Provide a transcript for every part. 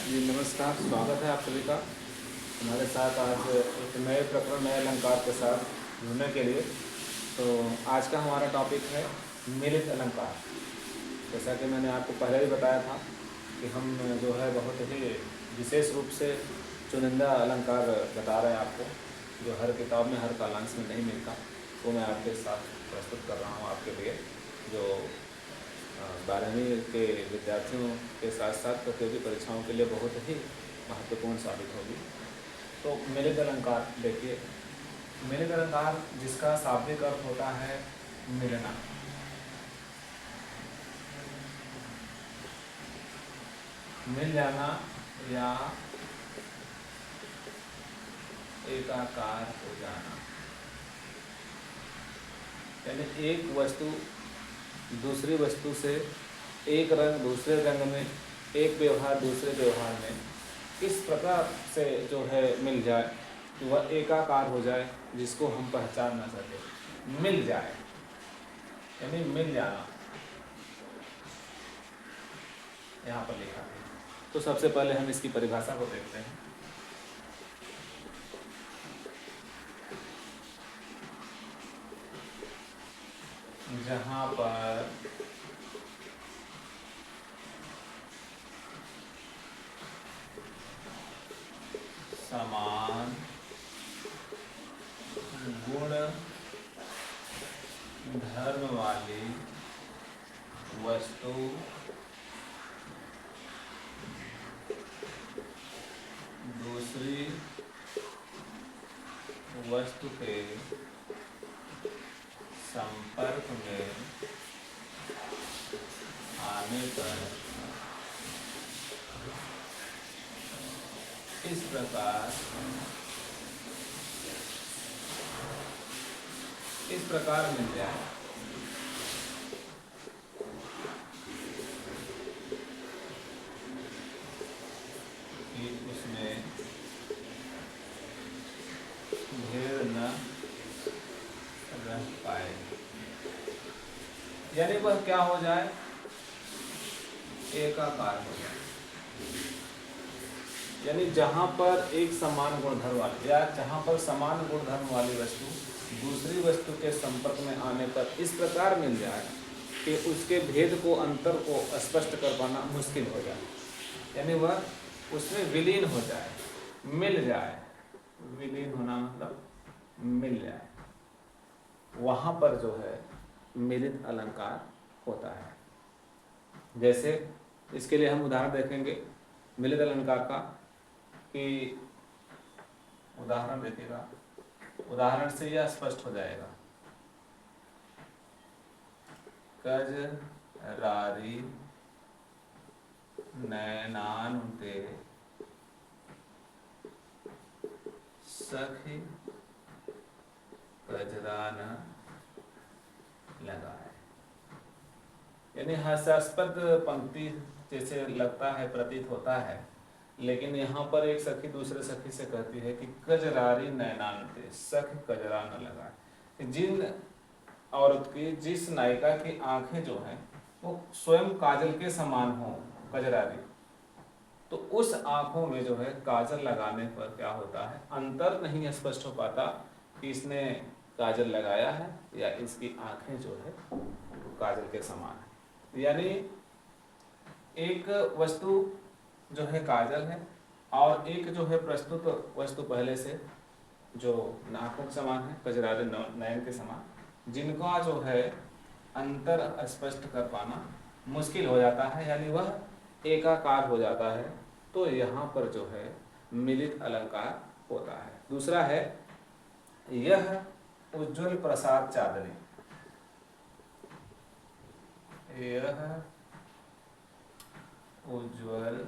जी नमस्कार, स्वागत है आप सभी का हमारे साथ आज एक नए प्रकरण नए अलंकार के साथ जुड़ने के लिए। तो आज का हमारा टॉपिक है मिलित अलंकार। जैसा कि मैंने आपको पहले भी बताया था कि हम जो है बहुत ही विशेष रूप से चुनिंदा अलंकार बता रहे हैं आपको, जो हर किताब में हर कालांश में नहीं मिलता, वो मैं आपके साथ प्रस्तुत कर रहा हूँ आपके लिए, जो 12वीं के विद्यार्थियों के साथ साथ प्रतियोगी परीक्षाओं के लिए बहुत ही महत्वपूर्ण साबित होगी। तो मिलित अलंकार देखिए, मिलित अलंकार जिसका शाब्दिक अर्थ होता है मिलना। मिल जाना या एकाकार हो जाना, यानी एक वस्तु दूसरी वस्तु से, एक रंग दूसरे रंग में, एक व्यवहार दूसरे व्यवहार में किस प्रकार से जो है मिल जाए कि वह एकाकार हो जाए, जिसको हम पहचान ना सके। मिल जाए यानी मिल जाना, यहाँ पर लिखा है। तो सबसे पहले हम इसकी परिभाषा को देखते हैं। जहाँ पर समान गुण धर्म वाली वस्तु दूसरी वस्तु के संपर्क में आने पर इस प्रकार मिल जाए कि उसमें भेद न रह पाए, यानी वह क्या हो जाए, एकाकार हो जाए। यानी जहाँ पर एक समान गुणधर्म वाली या जहाँ पर समान गुणधर्म वाली वस्तु दूसरी वस्तु के संपर्क में आने पर इस प्रकार मिल जाए कि उसके भेद को, अंतर को स्पष्ट कर पाना मुश्किल हो जाए, यानी वह उसमें विलीन हो जाए, मिल जाए। विलीन होना मतलब मिल जाए, वहाँ पर जो है मिलित अलंकार होता है। जैसे इसके लिए हम उदाहरण देखेंगे मिलित अलंकार का, कि उदाहरण देखिएगा, उदाहरण से यह स्पष्ट हो जाएगा। कजरारी नैनान के सखी कजरा न लगाए, यानी हास्यास्पद पंक्ति जैसे लगता है, प्रतीत होता है, लेकिन यहाँ पर एक सखी दूसरे सखी से कहती है कि कजरारी नैनान ते सखी कजरा न लगाए। जिन औरत की, जिस नायिका की आंखें जो हैं वो स्वयं काजल के समान हो, कजरारी, तो उस आंखों में जो है काजल लगाने पर क्या होता है, अंतर नहीं स्पष्ट हो पाता कि इसने काजल लगाया है या इसकी आंखें जो है काजल के समान है। यानी एक वस्तु जो है काजल है और एक जो है प्रस्तुत वस्तु पहले से जो आंखों के समान है, कजरारे नयन के समान, जिनका जो है अंतर स्पष्ट कर पाना मुश्किल हो जाता है, यानी वह एकाकार हो जाता है। तो यहाँ पर जो है मिलित अलंकार होता है। दूसरा है यह उज्ज्वल प्रसाद चादरी। यह उज्ज्वल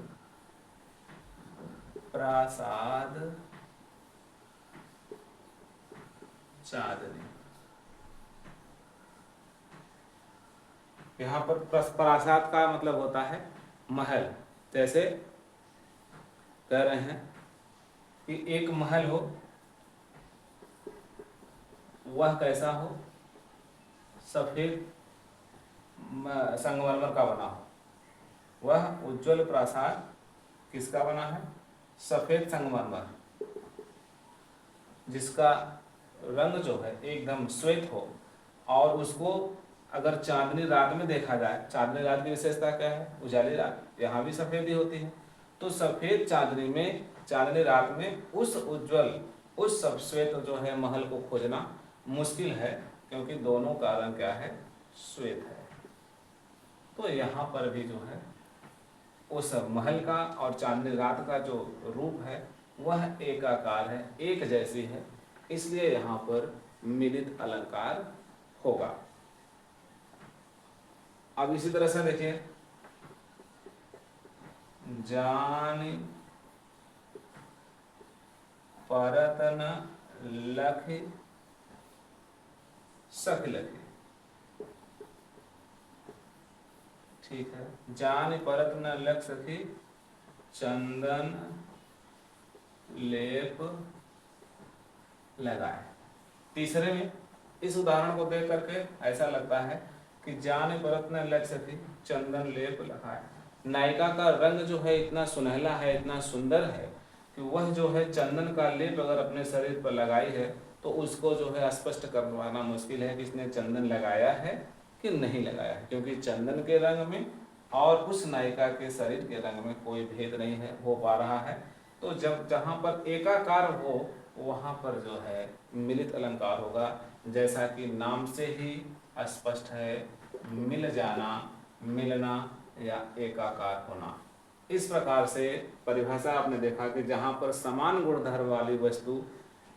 प्रासाद चादरी। यहाँ पर प्रासाद का मतलब होता है महल। जैसे कह रहे हैं कि एक महल हो, वह कैसा हो, सफेद संगमरमर का बना हो, वह उज्ज्वल प्रासाद किसका बना है? सफेद संगमरमर, जिसका रंग जो है एकदम श्वेत हो, और उसको अगर चांदनी रात में देखा जाए, चांदनी रात की विशेषता क्या है? उजाली रात, यहाँ भी सफेद ही होती है, तो सफेद चांदनी में, चांदनी रात में उस उज्जवल, उस सब श्वेत जो है महल को खोजना मुश्किल है, क्योंकि दोनों का रंग क्या है? श्वेत है। तो यहाँ पर भी जो है उस महल का और चांदनी रात का जो रूप है वह एकाकार है, एक जैसी है, इसलिए यहाँ पर मिलित अलंकार होगा। अब इसी तरह से देखिए, जानि परत न लखि सख लखि, ठीक है। जानि परत न लख सखी, चंदन लेप लगाए। तीसरे में इस उदाहरण को देख करके ऐसा लगता है कि जान परत न लग सकी, चंदन लेप लगाए। नायिका का रंग जो है इतना सुनहला है, इतना सुंदर है कि वह जो है चंदन का लेप अगर अपने शरीर पर लगाई है तो उसको जो है स्पष्ट करवाना मुश्किल है कि इसने चंदन लगाया है कि नहीं लगाया है, क्योंकि चंदन के रंग में और उस नायिका के शरीर के रंग में कोई भेद नहीं है हो पा रहा है। तो जब जहाँ पर एकाकार हो वहाँ पर जो है मिलित अलंकार होगा, जैसा कि नाम से ही स्पष्ट है, मिल जाना, मिलना या एकाकार होना। इस प्रकार से परिभाषा आपने देखा कि जहाँ पर समान गुणधर्म वाली वस्तु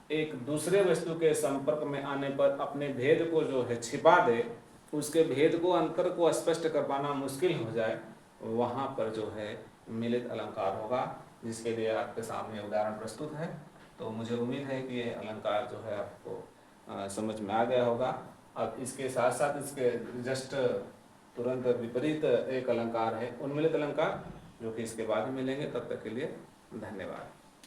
एक दूसरे वस्तु के संपर्क में आने पर अपने भेद को जो है छिपा दे, उसके भेद को, अंतर को स्पष्ट कर पाना मुश्किल हो जाए, वहाँ पर जो है मिलित अलंकार होगा, जिसके लिए आपके सामने उदाहरण प्रस्तुत है। तो मुझे उम्मीद है कि ये अलंकार जो है आपको समझ में आ गया होगा। अब इसके साथ साथ इसके जस्ट तुरंत विपरीत एक अलंकार है, उन्मिलित अलंकार, जो कि इसके बाद में मिलेंगे। तब तक के लिए धन्यवाद।